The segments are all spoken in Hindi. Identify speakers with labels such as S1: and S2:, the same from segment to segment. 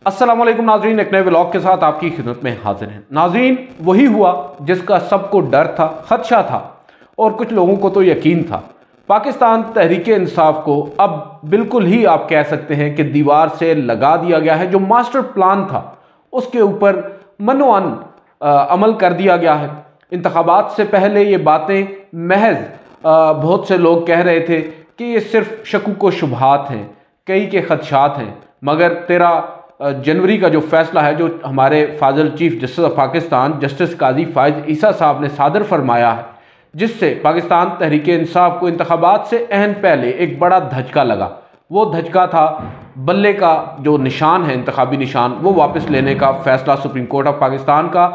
S1: अस्सलाम वालेकुम नाजरीन, एक नए व्लॉग के साथ आपकी खिदमत में हाजिर हैं। नाजरीन, वही हुआ जिसका सबको डर था, खदशा था और कुछ लोगों को तो यकीन था। पाकिस्तान तहरीक इंसाफ को अब बिल्कुल ही आप कह सकते हैं कि दीवार से लगा दिया गया है। जो मास्टर प्लान था उसके ऊपर मनोअन अमल कर दिया गया है। इंतखाबात से पहले ये बातें महज बहुत से लोग कह रहे थे कि ये सिर्फ शकूक व शुबहात हैं, कई के खदशात हैं, मगर 13 जनवरी का जो फैसला है, जो हमारे फाजिल chief justice of Pakistan justice Qazi Faez Isa साहब ने सादर फरमाया है, जिससे पाकिस्तान तहरीक इंसाफ को इंतखाबात से अहम पहले एक बड़ा धचका लगा। वो धचका था बल्ले का जो निशान है, इंतखाबी निशान, वो वापस लेने का फैसला सुप्रीम कोर्ट ऑफ पाकिस्तान का।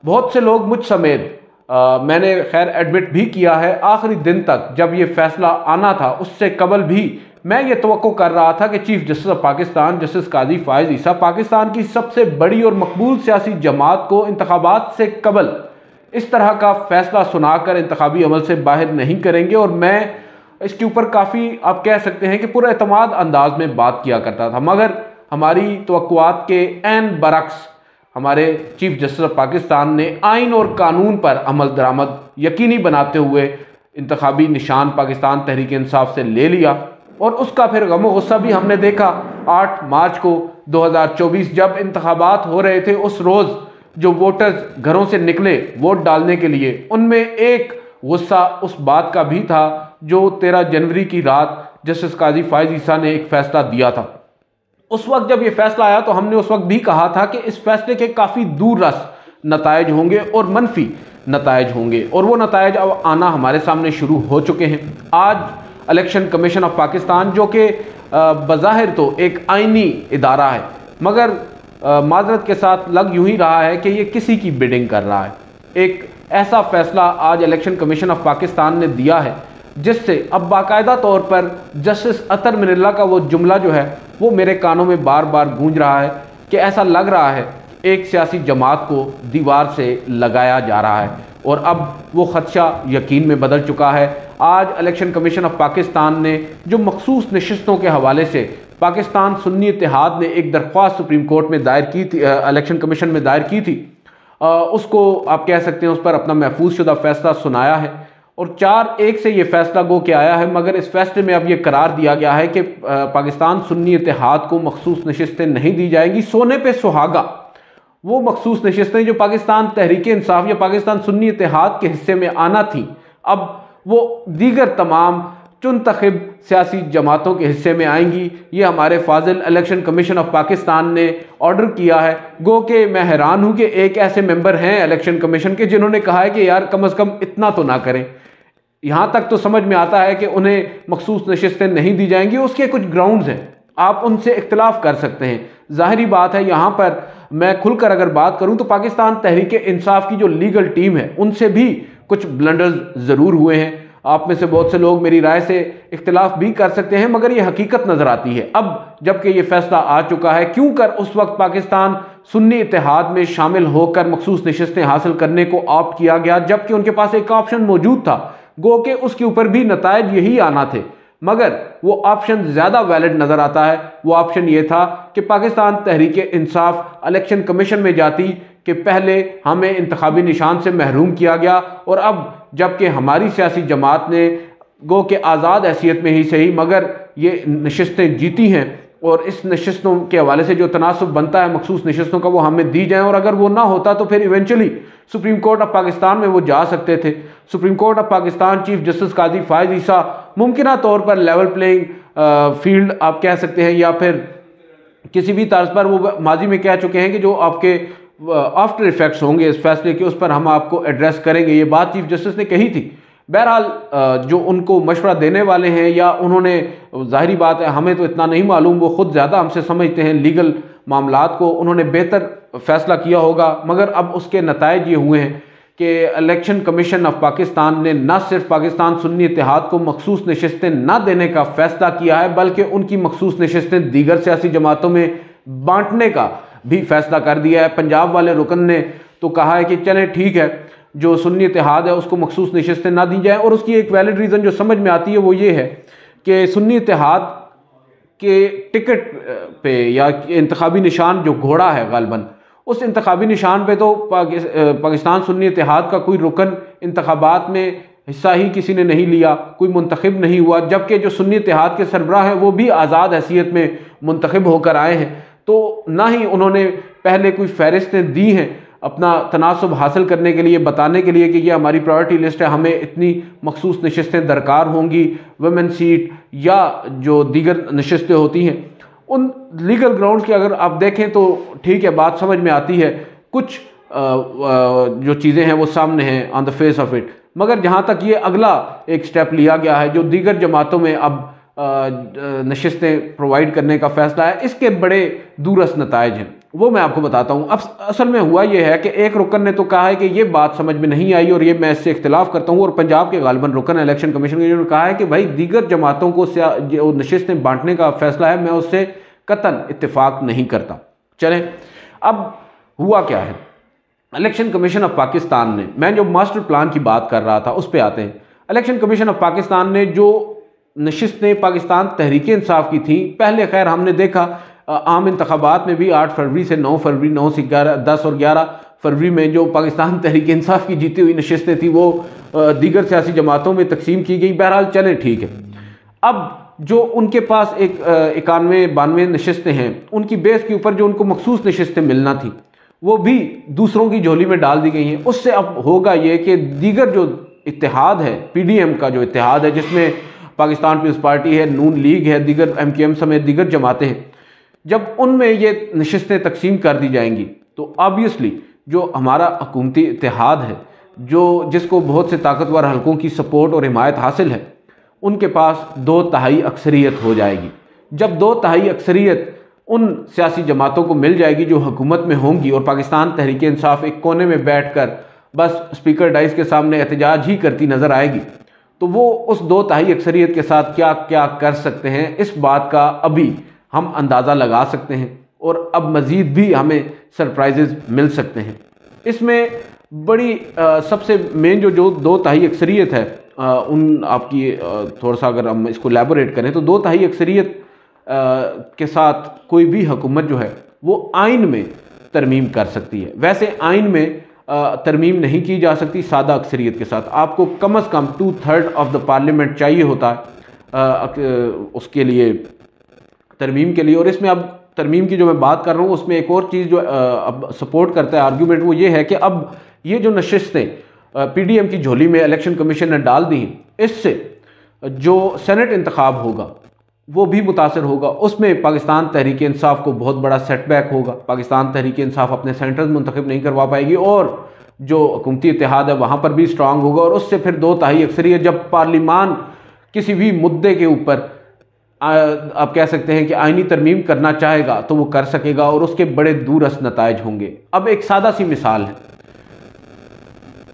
S1: बहुत से लोग मुझ समेत मैंने खैर एडमिट भी किया है, आखिरी दिन तक जब ये फैसला आना था उससे कबल भी मैं ये तवक्को कर रहा था कि chief justice of Pakistan justice Qazi Faez Isa Pakistan की सबसे बड़ी और मकबूल सियासी जमात को इंतखाबात से कबल इस तरह का फैसला सुनाकर इंतखाबी अमल से बाहर नहीं करेंगे। और मैं इसके ऊपर काफ़ी आप कह सकते हैं कि पूरा एतमाद अंदाज में बात किया करता था, मगर हमारी तवक्कुआत के ऐन बरक्स हमारे चीफ जस्टिस ऑफ पाकिस्तान ने आइन और कानून पर अमल दरामद यकीनी बनाते हुए इंतखाबी निशान पाकिस्तान तहरीक इंसाफ से ले लिया। और उसका फिर गम गुस्सा भी हमने देखा 8 मार्च को 2024 जब इंतखाबात हो रहे थे। उस रोज़ जो वोटर्स घरों से निकले वोट डालने के लिए, उनमें एक गुस्सा उस बात का भी था जो 13 जनवरी की रात जस्टिस काजी फायज ईसा ने एक फ़ैसला दिया था। उस वक्त जब ये फैसला आया तो हमने उस वक्त भी कहा था कि इस फैसले के काफ़ी दूर रस नतायज होंगे और मनफी नतायज होंगे, और वो नतायज अब आना हमारे सामने शुरू हो चुके हैं। आज इलेक्शन कमीशन ऑफ पाकिस्तान, जो कि बज़ाहिर तो एक आइनी इदारा है, मगर माजरत के साथ लग यूं ही रहा है कि ये किसी की बिडिंग कर रहा है। एक ऐसा फैसला आज इलेक्शन कमीशन ऑफ पाकिस्तान ने दिया है जिससे अब बाकायदा तौर पर जस्टिस अतर मिनल्ला का वो जुमला जो है वो मेरे कानों में बार बार गूंज रहा है कि ऐसा लग रहा है एक सियासी जमात को दीवार से लगाया जा रहा है, और अब वो खदशा यकीन में बदल चुका है। आज इलेक्शन कमीशन ऑफ पाकिस्तान ने जो मखसूस नशिस्तों के हवाले से पाकिस्तान सुन्नी इत्तेहाद ने एक दरख्वास्त सुप्रीम कोर्ट में दायर की थी, इलेक्शन कमीशन में दायर की थी, उसको आप कह सकते हैं उस पर अपना महफूज शुदा फैसला सुनाया है और 4-1 से ये फैसला गो के आया है। मगर इस फैसले में अब ये करार दिया गया है कि पाकिस्तान सुन्नी इत्तेहाद को मखसूस नशिस्तें नहीं दी जाएंगी। सोने पे सुहागा वो मखसूस नशिस्तें जो पाकिस्तान तहरीक इंसाफ या पाकिस्तान सुन्नी इत्तेहाद के हिस्से में आना थी, अब वो दीगर तमाम चुनतखब सियासी जमातों के हिस्से में आएंगी। ये हमारे फाजिल इलेक्शन कमीशन ऑफ पाकिस्तान ने ऑर्डर किया है। गो के मैं हैरान हूँ कि एक ऐसे मेंबर हैं इलेक्शन कमीशन के जिन्होंने कहा है कि यार कम अज़ कम इतना तो ना करें। यहाँ तक तो समझ में आता है कि उन्हें मखसूस नशिस्तें नहीं दी जाएंगी, उसके कुछ ग्राउंड्स हैं, आप उनसे इख्तिलाफ कर सकते हैं। ज़ाहिरी बात है, यहाँ पर मैं खुलकर अगर बात करूँ तो पाकिस्तान तहरीक इंसाफ की जो लीगल टीम है उनसे भी कुछ ब्लंडर्स ज़रूर हुए हैं। आप में से बहुत से लोग मेरी राय से इख्तिलाफ भी कर सकते हैं, मगर ये हकीकत नज़र आती है। अब जबकि ये फैसला आ चुका है, क्यों कर उस वक्त पाकिस्तान सुन्नी इत्तेहाद में शामिल होकर मखसूस नशिस्तें हासिल करने को ऑप्ट किया गया, जबकि उनके पास एक ऑप्शन मौजूद था, गो के उसके ऊपर भी नतायज यही आना थे, मगर वो ऑप्शन ज़्यादा वैलिड नज़र आता है। वो ऑप्शन ये था कि पाकिस्तान तहरीक इंसाफ इलेक्शन कमीशन में जाती कि पहले हमें इंतखाबी निशान से महरूम किया गया, और अब जबकि हमारी सियासी जमात ने गो के आज़ाद हैसियत में ही सही मगर ये नशिस्तें जीती हैं, और इस नशिस्तों के हवाले से जो तनासुब बनता है मखसूस नशिस्तों का वो हमें दी जाए, और अगर वो ना होता तो फिर eventually supreme court of Pakistan में वो जा सकते थे। Supreme court of Pakistan chief justice Qazi Faez Isa मुमकिना तौर पर लेवल प्लेइंग फील्ड आप कह सकते हैं, या फिर किसी भी तर्ज पर वो माजी में कह चुके हैं कि जो आपके आफ्टर इफेक्ट्स होंगे इस फैसले के उस पर हम आपको एड्रेस करेंगे। ये बात चीफ जस्टिस ने कही थी। बहरहाल जो उनको मशवरा देने वाले हैं, या उन्होंने, ज़ाहिरी बात है हमें तो इतना नहीं मालूम, वो ख़ुद ज़्यादा हमसे समझते हैं लीगल मामलात को, उन्होंने बेहतर फ़ैसला किया होगा। मगर अब उसके नतायज ये हुए हैं कि इलेक्शन कमीशन ऑफ पाकिस्तान ने न सिर्फ पाकिस्तान सुन्नी इत्तेहाद को मखसूस नशिस्तें न देने का फ़ैसला किया है, बल्कि उनकी मखसूस नशिस्तें दीगर सियासी जमातों में बांटने का भी फैसला कर दिया है। पंजाब वाले रुकन ने तो कहा है कि चलें ठीक है, जो सुन्नी इत्तेहाद है उसको मखसूस नशिस्तें ना दी जाए, और उसकी एक वैलिड रीज़न जो समझ में आती है वो ये है कि सुन्नी इत्तेहाद कि टिकट पे या इंतखाबी निशान जो घोड़ा है गालिबन, उस इंतखाबी निशान पे तो पाकिस्तान सुन्नी इत्तेहाद का कोई रुकन इंतखाबात में हिस्सा ही किसी ने नहीं लिया, कोई मुंतखब नहीं हुआ, जबकि जो सुन्नी इत्तेहाद के सरबराह हैं वो भी आज़ाद हैसियत में मुंतखब होकर आए हैं। तो ना ही उन्होंने पहले कोई फहरिस्तें दी हैं अपना तनासब हासिल करने के लिए, बताने के लिए कि ये हमारी प्रायोरिटी लिस्ट है, हमें इतनी मखसूस नशस्तें दरकार होंगी, वुमेन सीट या जो दीगर नशस्तें होती हैं। उन लीगल ग्राउंड्स की अगर आप देखें तो ठीक है, बात समझ में आती है, कुछ जो चीज़ें हैं वो सामने हैं on the face of it, मगर जहाँ तक ये अगला एक स्टेप लिया गया है जो दीगर जमातों में अब नशस्तें प्रोवाइड करने का फैसला है, इसके बड़े दूरस नताइज हैं, वो मैं आपको बताता हूँ। अब असल में हुआ ये है कि एक रुकन ने तो कहा है कि ये बात समझ में नहीं आई और ये मैं इससे इख्तिलाफ करता हूँ, और पंजाब के गालिबन रुकन इलेक्शन कमीशन के जिन्होंने कहा है कि भाई दीगर जमातों को जो नशस्तें बांटने का फैसला है मैं उससे कतन इत्तेफाक नहीं करता। चलें, अब हुआ क्या है। इलेक्शन कमीशन ऑफ पाकिस्तान ने, मैं जो मास्टर प्लान की बात कर रहा था उस पर आते हैं। इलेक्शन कमीशन ऑफ पाकिस्तान ने जो नशिस्तें पाकिस्तान तहरीक इंसाफ की थी, पहले खैर हमने देखा आम इंतखाबात में भी 8 फरवरी से 9 फरवरी, 9 से 11, 10 और 11 फरवरी में जो पाकिस्तान तहरीक इंसाफ की जीती हुई नशिस्तें थी वो दीगर सियासी जमातों में तकसीम की गई। बहरहाल चलें ठीक है। अब जो उनके पास एक 91-92 नशिस्तें हैं, उनकी बेस के ऊपर जो उनको मखसूस नशिस्तें मिलना थी वो भी दूसरों की झोली में डाल दी गई हैं। उससे अब होगा ये कि दीगर जो इत्तेहाद है, PDM का जो इत्तेहाद है जिसमें पाकिस्तान पीपल्स पार्टी है, नून लीग है, दीगर MKM समेत दीगर जमातें हैं, जब उनमें ये नशिस्तें तकसीम कर दी जाएंगी तो ऑब्वियसली जो हमारा हुकूमती इत्तेहाद है, जो जिसको बहुत से ताकतवर हलकों की सपोर्ट और हिमायत हासिल है, उनके पास 2/3 अक्सरियत हो जाएगी। जब 2/3 अक्सरियत उन सियासी जमातों को मिल जाएगी जो हुकूमत में होंगी और पाकिस्तान तहरीक इंसाफ एक कोने में बैठकर बस स्पीकर डाइस के सामने एहतजाज ही करती नज़र आएगी, तो वो उस 2/3 अक्सरियत के साथ क्या क्या कर सकते हैं, इस बात का अभी हम अंदाज़ा लगा सकते हैं और अब मज़ीद भी हमें सरप्राइजेज़ मिल सकते हैं। इसमें बड़ी सबसे मेन जो 2/3 अक्सरियत है, उन आपकी थोड़ा सा अगर हम इसको एलैबोरेट करें तो 2/3 अक्सरियत के साथ कोई भी हुकूमत जो है वो आइन में तरमीम कर सकती है। वैसे आइन में तरमीम नहीं की जा सकती सादा अक्सरियत के साथ, आपको कम से कम 2/3 ऑफ द पार्लियामेंट चाहिए होता है उसके लिए, तरमीम के लिए। और इसमें अब तरमीम की जो मैं बात कर रहा हूँ उसमें एक और चीज़ जो अब सपोर्ट करता है आर्ग्यूमेंट, वो ये है कि अब ये जो नशिस्तें PDM की झोली में इलेक्शन कमीशन ने डाल दी, इससे जो सेनेट इंतखाब होगा वो भी मुतासर होगा। उसमें पाकिस्तान तहरीक इंसाफ को बहुत बड़ा सेटबैक होगा, पाकिस्तान तहरीक इंसाफ अपने सेंटर्स मुंतखब नहीं करवा पाएगी और जो हुकूमती इत्तेहाद है वहाँ पर भी स्ट्रांग होगा, और उससे फिर 2/3 अक्सरियत जब पार्लिमान किसी भी मुद्दे के ऊपर आप कह सकते हैं कि आईनी तरमीम करना चाहेगा तो वो कर सकेगा और उसके बड़े दूरस नताइज होंगे। अब एक सादा सी मिसाल है,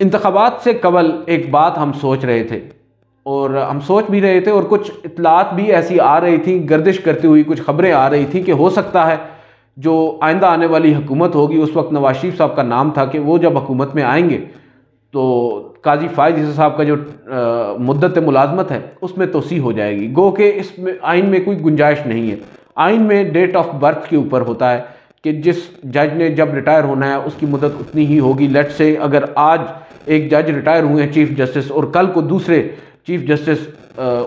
S1: इंतखाबात से कबल एक बात हम सोच रहे थे और हम सोच भी रहे थे और कुछ इतलात भी ऐसी आ रही थी, गर्दिश करती हुई कुछ खबरें आ रही थी कि हो सकता है जो आइंदा आने वाली हुकूमत होगी, उस वक्त नवाज शरीफ साहब का नाम था कि वो जब हुकूमत में आएंगे तो काजी फायद ईसा साहब का जो मुद्दत मुलाजमत है उसमें तोसी हो जाएगी। गो के इसमें आइन में कोई गुंजाइश नहीं है। आइन में डेट ऑफ बर्थ के ऊपर होता है कि जिस जज ने जब रिटायर होना है उसकी मुद्दत उतनी ही होगी। लेट से अगर आज एक जज रिटायर हुए हैं चीफ जस्टिस और कल को दूसरे चीफ जस्टिस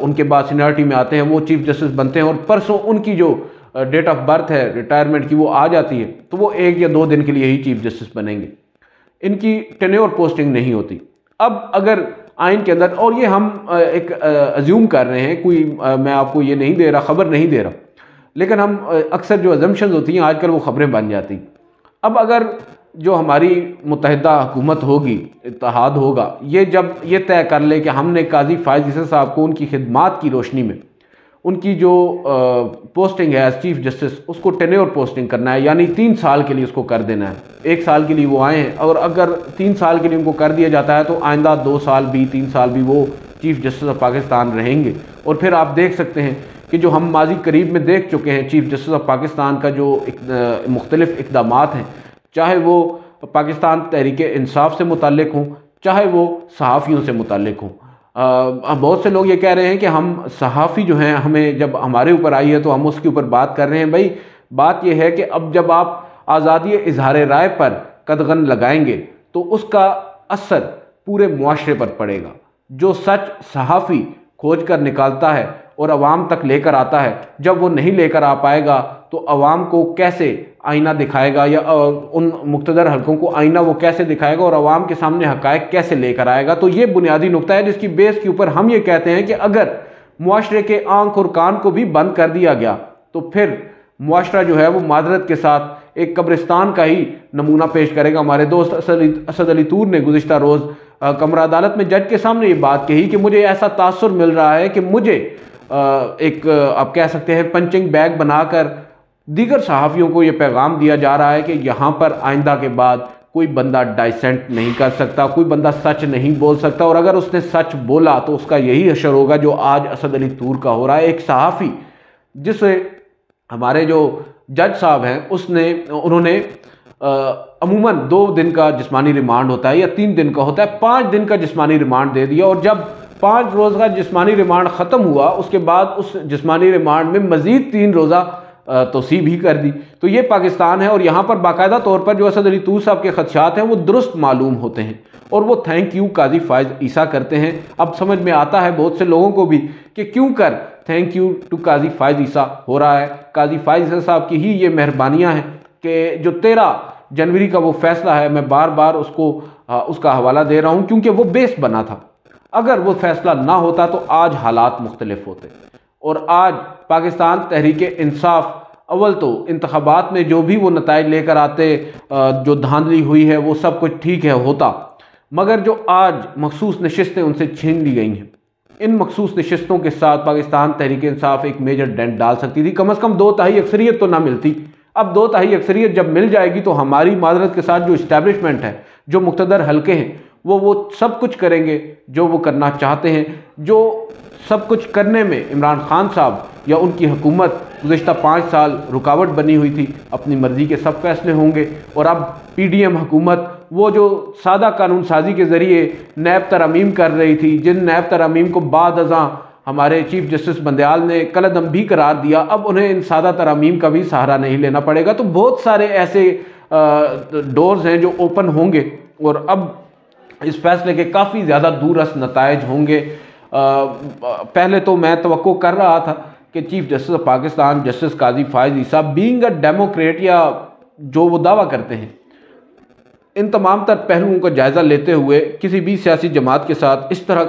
S1: उनके बाद सीनियरिटी में आते हैं, वो चीफ जस्टिस बनते हैं और परसों उनकी जो डेट ऑफ बर्थ है रिटायरमेंट की वो आ जाती है, तो वो 1 या 2 दिन के लिए ही चीफ जस्टिस बनेंगे, इनकी टेन्योर पोस्टिंग नहीं होती। अब अगर आइन के अंदर, और ये हम एक अज्यूम कर रहे हैं, कोई मैं आपको ये नहीं दे रहा, खबर नहीं दे रहा, लेकिन हम अक्सर जो अजम्पशंस होती हैं आजकल वो खबरें बन जाती। अब अगर जो हमारी मुत्तहिदा हुकूमत होगी, इत्तेहाद होगा, ये जब ये तय कर ले कि हमने काजी फायद ईसा साहब को उनकी खिदमात की रोशनी में उनकी जो पोस्टिंग है एज चीफ जस्टिस उसको टेन्योर पोस्टिंग करना है, यानी 3 साल के लिए उसको कर देना है। 1 साल के लिए वो आए हैं और अगर 3 साल के लिए उनको कर दिया जाता है तो आइंदा 2 साल भी 3 साल भी वो चीफ जस्टिस ऑफ पाकिस्तान रहेंगे। और फिर आप देख सकते हैं कि जो हम माजी करीब में देख चुके हैं चीफ जस्टिस ऑफ पाकिस्तान का जो मुख्तलिफ इक़दामात हैं, चाहे वो पाकिस्तान तहरीक इंसाफ से मुताल्लिक़ हों, चाहे वो सहाफ़ियों से मुताल्लिक़ हों, बहुत से लोग ये कह रहे हैं कि हम सहाफ़ी जो हैं, हमें जब हमारे ऊपर आई है तो हम उसके ऊपर बात कर रहे हैं। भाई बात यह है कि अब जब आप आज़ादी इजहार राय पर कदगन लगाएंगे तो उसका असर पूरे मुआशरे पर पड़ेगा। जो सच सहाफ़ी खोज कर निकालता है और अवाम तक लेकर आता है, जब वो नहीं लेकर आ पाएगा तो अवाम को कैसे आईना दिखाएगा, या उन मुक़्तदर हलकों को आईना वो कैसे दिखाएगा और अवाम के सामने हक़ाइक़ कैसे लेकर आएगा। तो ये बुनियादी नुक्ता है जिसकी बेस के ऊपर हम ये कहते हैं कि अगर मुआशरे के आँख और कान को भी बंद कर दिया गया तो फिर मुआशरा जो है वो मादरत के साथ एक कब्रिस्तान का ही नमूना पेश करेगा। हमारे दोस्त असद अली तूर ने गुज़िश्ता रोज़ कमरा अदालत में जज के सामने ये बात कही कि मुझे ऐसा तासुर मिल रहा है कि मुझे एक आप कह सकते हैं पंचिंग बैग बनाकर दीगर सहाफ़ियों को ये पैगाम दिया जा रहा है कि यहाँ पर आइंदा के बाद कोई बंदा डाइसेंट नहीं कर सकता, कोई बंदा सच नहीं बोल सकता, और अगर उसने सच बोला तो उसका यही हशर होगा जो आज असद अली तूर का हो रहा है। एक सहाफ़ी जिसे हमारे जो जज साहब हैं उन्होंने अमूमन 2 दिन का जिस्मानी रिमांड होता है या 3 दिन का होता है, 5 दिन का जिस्मानी रिमांड दे दिया, और जब 5 रोज़ का जिस्मानी रिमांड ख़त्म हुआ उसके बाद उस जिस्मानी रिमांड में मज़ीद 3 रोज़ा तोसी भी कर दी। तो ये पाकिस्तान है, और यहाँ पर बाकायदा तौर पर जो असद अली तूर साहब के खदशात हैं वो दुरुस्त मालूम होते हैं और वो थैंक यू काजी फायज़ ईसा करते हैं। अब समझ में आता है बहुत से लोगों को भी कि क्यों कर थैंक यू टू काजी फायज़ ईसा हो रहा है। काजी फायज़ ईसा साहब की ही ये मेहरबानियाँ हैं कि जो 13 जनवरी का वो फैसला है, मैं बार बार उसका हवाला दे रहा हूँ क्योंकि वो बेस बना था। अगर वो फैसला ना होता तो आज हालात मुख्तलिफ होते, और आज पाकिस्तान तहरीक इंसाफ अव्वल तो इंतखाबात में जो भी वो नताइज लेकर आते, जो धांधली हुई है वो सब कुछ ठीक है होता, मगर जो आज मखसूस नशिस्तें उनसे छीन ली गई हैं, इन मखसूस नशिस्तों के साथ पाकिस्तान तहरीक इंसाफ एक मेजर डेंट डाल सकती थी। कम अज़ कम 2/3 अक्सरियत तो ना मिलती। अब 2/3 अक्सरियत जब मिल जाएगी तो हमारी मादरत के साथ जो इस्टेब्लिशमेंट है, जो मुक़्तदर हल्के हैं, वो सब कुछ करेंगे जो वो करना चाहते हैं। जो सब कुछ करने में इमरान खान साहब या उनकी हुकूमत गुज़िश्ता 5 साल रुकावट बनी हुई थी, अपनी मर्ज़ी के सब फैसले होंगे। और अब PDM हुकूमत वो जो सादा कानून साजी के ज़रिए नैब तरमीम कर रही थी, जिन नैब तरमीम को बाद अज़ां हमारे चीफ जस्टिस बंदयाल ने कलअदम भी करार दिया, अब उन्हें इन सादा तरमीम का भी सहारा नहीं लेना पड़ेगा। तो बहुत सारे ऐसे डोर्स हैं जो ओपन होंगे, और अब इस फैसले के काफ़ी ज़्यादा दूरअस नताइज होंगे। पहले तो मैं तवक्को कर रहा था कि chief justice of Pakistan justice Qazi Faez Isa being a democrat, या जो वो दावा करते हैं, इन तमाम तर पहलुओं का जायज़ा लेते हुए किसी भी सियासी जमात के साथ इस तरह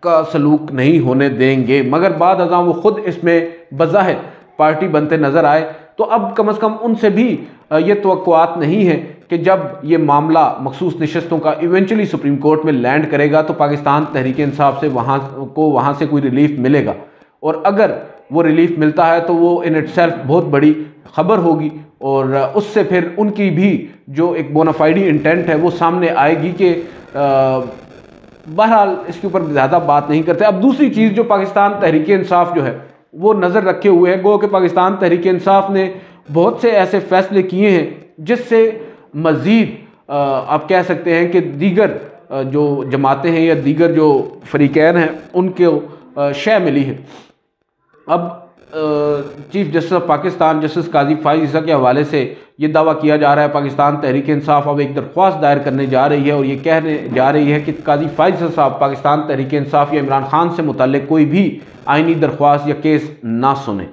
S1: का सलूक नहीं होने देंगे। मगर बाद अज़ां वो ख़ुद इसमें बज़ाहिर पार्टी बनते नज़र आए, तो अब कम अज़ कम उनसे भी ये तवक्कुआत नहीं है कि जब ये मामला मखसूस नशस्तों का इवेंचुअली सुप्रीम कोर्ट में लैंड करेगा तो पाकिस्तान तहरीक इंसाफ से वहाँ से कोई रिलीफ मिलेगा, और अगर वो रिलीफ मिलता है तो वो इन इटसेल्फ बहुत बड़ी खबर होगी, और उससे फिर उनकी भी जो एक बोनाफाइडी इंटेंट है वो सामने आएगी कि बहरहाल इसके ऊपर ज़्यादा बात नहीं करते। अब दूसरी चीज़ जो पाकिस्तान तहरीक इंसाफ जो है वो नज़र रखे हुए है, गो कि पाकिस्तान तहरीक इंसाफ ने बहुत से ऐसे फैसले किए हैं जिससे मज़ीद आप कह सकते हैं कि दीगर जो जमातें हैं या दीगर जो फरीकैन हैं उनको शय मिली है। अब chief justice of Pakistan justice Qazi Faez Isa के हवाले से ये दावा किया जा रहा है पाकिस्तान तहरीक इंसाफ अब एक दरख्वास्त दायर करने जा रही है, और ये कहने जा रही है कि काजी फायज़ ईसा साहब पाकिस्तान तहरीक इंसाफ या इमरान खान से मुताल्लिक कोई भी आइनी दरख्वास्त या केस ना सुने,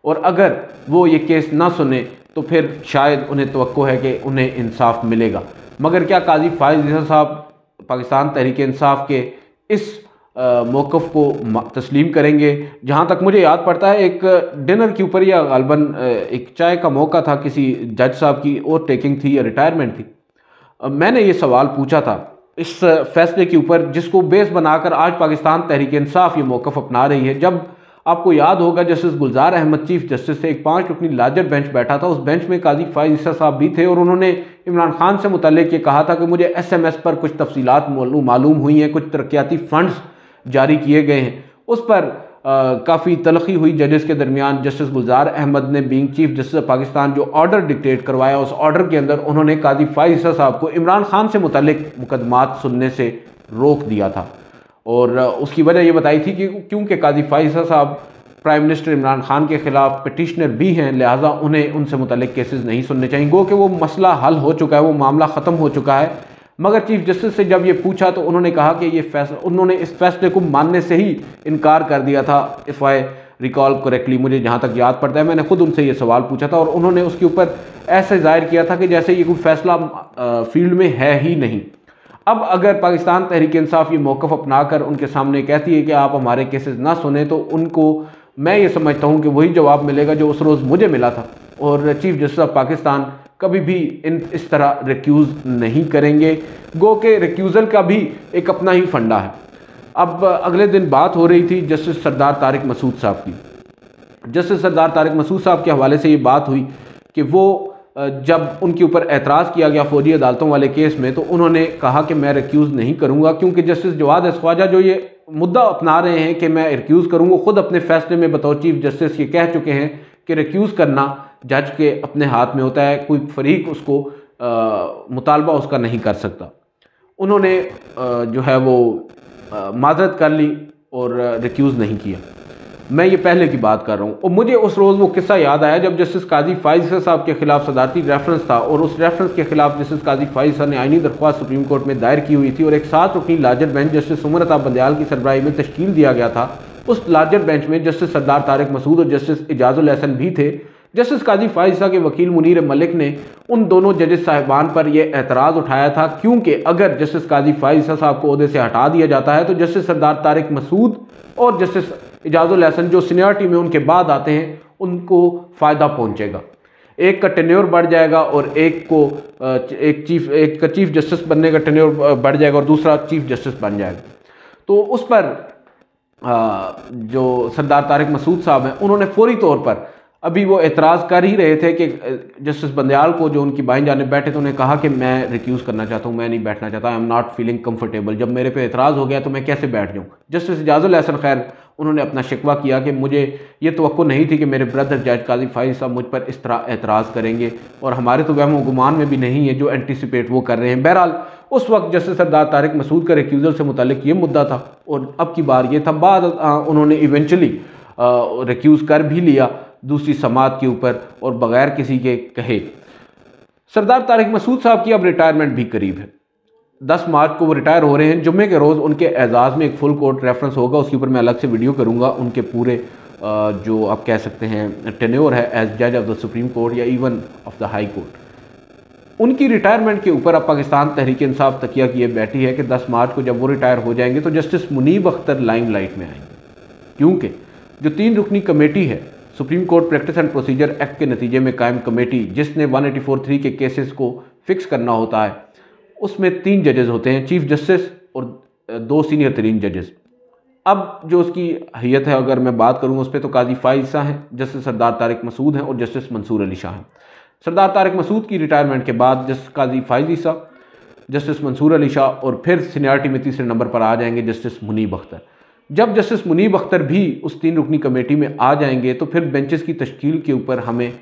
S1: और अगर वो ये केस ना सुने तो फिर शायद उन्हें तवक्को है कि उन्हें इंसाफ मिलेगा। मगर क्या काजी फायज़ ईसा साहब पाकिस्तान तहरीक इंसाफ के इस मौक़िफ़ को तस्लीम करेंगे? जहाँ तक मुझे याद पड़ता है एक डिनर के ऊपर या गालबन एक चाय का मौका था, किसी जज साहब की ओवर टेकिंग थी या रिटायरमेंट थी, मैंने ये सवाल पूछा था इस फैसले के ऊपर जिसको बेस बनाकर आज पाकिस्तान तहरीक इंसाफ ये मौक़िफ़ अपना रही है। जब आपको याद होगा जस्टिस गुलजार अहमद चीफ जस्टिस से एक 5 रुकनी लार्जर बेंच बैठा था, उस बेंच में काजी फायज़ ईसा साहब भी थे, और उन्होंने इमरान खान से मुतल्लिक़ ये कहा था कि मुझे SMS पर कुछ तफसीलात मालूम हुई हैं, कुछ तरक्याती फ़ंड्स जारी किए गए हैं। उस पर काफ़ी तलखी हुई जजेस के दरमियान। जस्टिस गुलजार अहमद ने being chief justice of Pakistan जो ऑर्डर डिक्टेट करवाया, उस ऑर्डर के अंदर उन्होंने काजी फायज़ ईसा साहब को इमरान खान से मुतल्लिक़ मुकदमात सुनने से रोक दिया था, और उसकी वजह ये बताई थी कि क्योंकि काजी फाइज़ साहब प्राइम मिनिस्टर इमरान खान के ख़िलाफ़ पिटिशनर भी हैं, लिहाजा उन्हें उनसे मुतल्लिक़ केसेस नहीं सुनने चाहिए। गो कि वो मसला हल हो चुका है, वो मामला ख़त्म हो चुका है। मगर चीफ जस्टिस से जब ये पूछा तो उन्होंने कहा कि ये फैसला, उन्होंने इस फैसले को मानने से ही इनकार कर दिया था। इफ़ आई रिकॉल करेक्टली, मुझे जहाँ तक याद पड़ता है, मैंने खुद उनसे ये सवाल पूछा था और उन्होंने उसके ऊपर ऐसे जाहिर किया था कि जैसे ये कोई फैसला फील्ड में है ही नहीं। अब अगर पाकिस्तान तहरीक इंसाफ ये मौक़िफ़ अपना कर उनके सामने कहती है कि आप हमारे केसेस ना सुने, तो उनको मैं ये समझता हूँ कि वही जवाब मिलेगा जो उस रोज़ मुझे मिला था। और चीफ जस्टिस ऑफ पाकिस्तान कभी भी इस तरह रिक्यूज़ नहीं करेंगे। गो के रिक्यूज़ल का भी एक अपना ही फंडा है। अब अगले दिन बात हो रही थी जस्टिस सरदार तारिक मसूद साहब की। जस्टिस सरदार तारिक मसूद साहब के हवाले से ये बात हुई कि वो जब उनके ऊपर एतराज़ किया गया फौजी अदालतों वाले केस में, तो उन्होंने कहा कि मैं रिक्यूज़ नहीं करूँगा, क्योंकि जस्टिस जवाद ख्वाजा जो ये मुद्दा अपना रहे हैं कि मैं रिक्यूज़ करूँगा, ख़ुद अपने फैसले में बतौर चीफ जस्टिस ये कह चुके हैं कि रिक्यूज़ करना जज के अपने हाथ में होता है, कोई फरीक उसको मुतालबा उसका नहीं कर सकता। उन्होंने जो है वो माजरत कर ली और रिक्यूज़ नहीं किया। मैं ये पहले की बात कर रहा हूँ। और मुझे उस रोज़ वो किस्सा याद आया जब जस्टिस काजी फाइज़ साहब के खिलाफ सदारती रेफरेंस था और उस रेफरेंस के खिलाफ जस्टिस काजी फाइज़ साहब ने आईनी दरख्वास्त सुप्रीम कोर्ट में दायर की हुई थी और एक 7 रुकनी larger bench justice Umar Ata Bandial की सरबराही में तश्कील दिया गया था। उस लार्जर बेंच में जस्टिस सरदार तारिक मसूद और जस्टिस इजाजुल हसन भी थे। जस्टिस काजी फाइज़ साहब के वकील मुनीर मलिक ने उन दोनों जजेस साहिबान पर यह एतराज़ उठाया था, क्योंकि अगर जस्टिस काजी फाइज़ साहब को ओहदे से हटा दिया जाता है तो जस्टिस सरदार तारिक मसूद और जस्टिस इजाजुल हसन जो सीनियरिटी में उनके बाद आते हैं उनको फ़ायदा पहुंचेगा। एक का टेन्योर बढ़ जाएगा और एक का चीफ जस्टिस बनने का टेन्योर बढ़ जाएगा और दूसरा चीफ जस्टिस बन जाएगा। तो उस पर जो सरदार तारिक मसूद साहब हैं उन्होंने फौरी तौर पर, अभी वो एतराज़ कर ही रहे थे कि जस्टिस बंदयाल को जो उनकी बाईं जानिब बैठे, तो उन्हें कहा कि मैं रिक्यूज़ करना चाहता हूँ, मैं नहीं बैठना चाहता, I am not feeling comfortable. जब मेरे पे एतराज़ हो गया तो मैं कैसे बैठ जाऊँ। जस्टिस इजाजुल हसन खैर उन्होंने अपना शिकवा किया कि मुझे ये तवक्को नहीं थी कि मेरे ब्रदर जज काजी फाइज़ साहब मुझ पर इस तरह एतराज़ करेंगे, और हमारे तो वहम गुमान में भी नहीं है जो एंटीसिपेट वो कर रहे हैं। बहरहाल उस वक्त जस्टिस सरदार तारिक मसूद का रिक्यूज़ल से मुतालिक ये मुद्दा था और अब की बार ये था। बाद उन्होंने इवेंचुअली रिक्यूज़ कर भी लिया दूसरी समात के ऊपर और बग़ैर किसी के कहे। सरदार तारिक मसूद साहब की अब रिटायरमेंट भी करीब है। 10 मार्च को वो रिटायर हो रहे हैं। जुम्मे के रोज़ उनके एजाज़ में एक फुल कोर्ट रेफरेंस होगा, उसके ऊपर मैं अलग से वीडियो करूँगा। उनके पूरे जो आप कह सकते हैं टेन्योर है एज जज ऑफ द सुप्रीम कोर्ट या even of the high court, उनकी रिटायरमेंट के ऊपर अब पाकिस्तान तहरीक इंसाफ तकिया किए बैठी है कि 10 मार्च को जब वो रिटायर हो जाएंगे तो जस्टिस मुनीब अख्तर लाइमलाइट में आएंगे, क्योंकि जो 3 रुकनी कमेटी है supreme court practice and procedure act के नतीजे में कायम कमेटी, जिसने 184(3) के केसेस को फिक्स करना होता है, उसमें 3 जजेस होते हैं, चीफ जस्टिस और 2 सीनियर तरीन जजेस। अब जो उसकी हैयत है अगर मैं बात करूँ उस पर, तो काजी फाइज़ साहब हैं, जस्टिस सरदार तारिक मसूद हैं और जस्टिस मंसूर अली शाह हैं। सरदार तारिक मसूद की रिटायरमेंट के बाद जस्टिस काजी फाइज़ साहब, जस्टिस मंसूर अली शाह और फिर सीनियरिटी में तीसरे नंबर पर आ जाएंगे जस्टिस मुनीब अख्तर। जब जस्टिस मुनीब अख्तर भी उस 3 रुकनी कमेटी में आ जाएंगे तो फिर बेंचेस की तश्कील के ऊपर हमें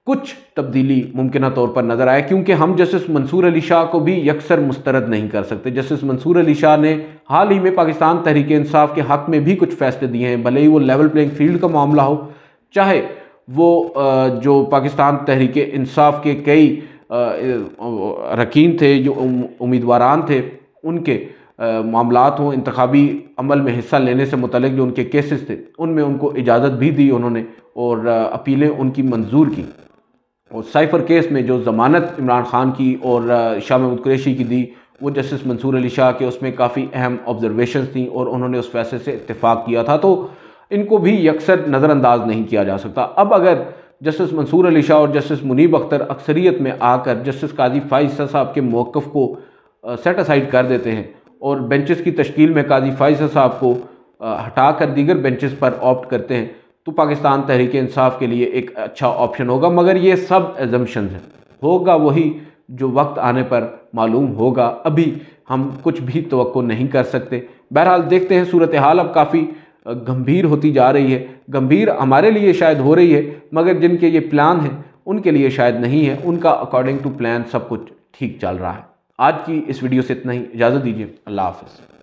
S1: कुछ तब्दीली मुमकिन तौर पर नज़र आए, क्योंकि हम जस्टिस मंसूर अली शाह को भी यकसर मुस्तरद नहीं कर सकते। जस्टिस मंसूर अली शाह ने हाल ही में पाकिस्तान तहरीक इंसाफ के हक़ में भी कुछ फैसले दिए हैं, भले ही वो लेवल प्लेइंग फील्ड का मामला हो, चाहे वो जो पाकिस्तान तहरीक इंसाफ के कई अरकान थे जो उम्मीदवारान थे उनके मामलात हों, इंतखाबी अमल में हिस्सा लेने से मुतल्लिक जो उनके केसेस थे उनमें उनको इजाज़त भी दी उन्होंने और अपीलें उनकी मंजूर की। और साइफ़र केस में जो ज़मानत इमरान खान की और शाह महमूद कुरैशी की दी, वो जस्टिस मंसूर अली शाह के उसमें काफ़ी अहम ऑब्जर्वेशंस थी और उन्होंने उस फैसले से इत्तेफाक किया था, तो इनको भी यकसर नज़रअंदाज नहीं किया जा सकता। अब अगर जस्टिस मंसूर अली शाह और जस्टिस मुनीब अख्तर अक्सरियत में आकर जस्टिस काजी फाइज़ साहब के मौक़िफ़ को सेट असाइड कर देते हैं और बेंचेस की तश्कील में काजी फाइज़ साहब को हटा कर दीगर बेंचेस पर ऑप्ट करते हैं, तो पाकिस्तान तहरीक इंसाफ के लिए एक अच्छा ऑप्शन होगा। मगर ये सब एजम्पशंस हैं, होगा वही जो वक्त आने पर मालूम होगा, अभी हम कुछ भी तवक्को नहीं कर सकते। बहरहाल देखते हैं, सूरत हाल अब काफ़ी गंभीर होती जा रही है। गंभीर हमारे लिए शायद हो रही है, मगर जिनके ये प्लान हैं उनके लिए शायद नहीं है। उनका अकॉर्डिंग टू प्लान सब कुछ ठीक चल रहा है। आज की इस वीडियो से इतना ही, इजाज़त दीजिए, अल्लाह हाफ़िज़।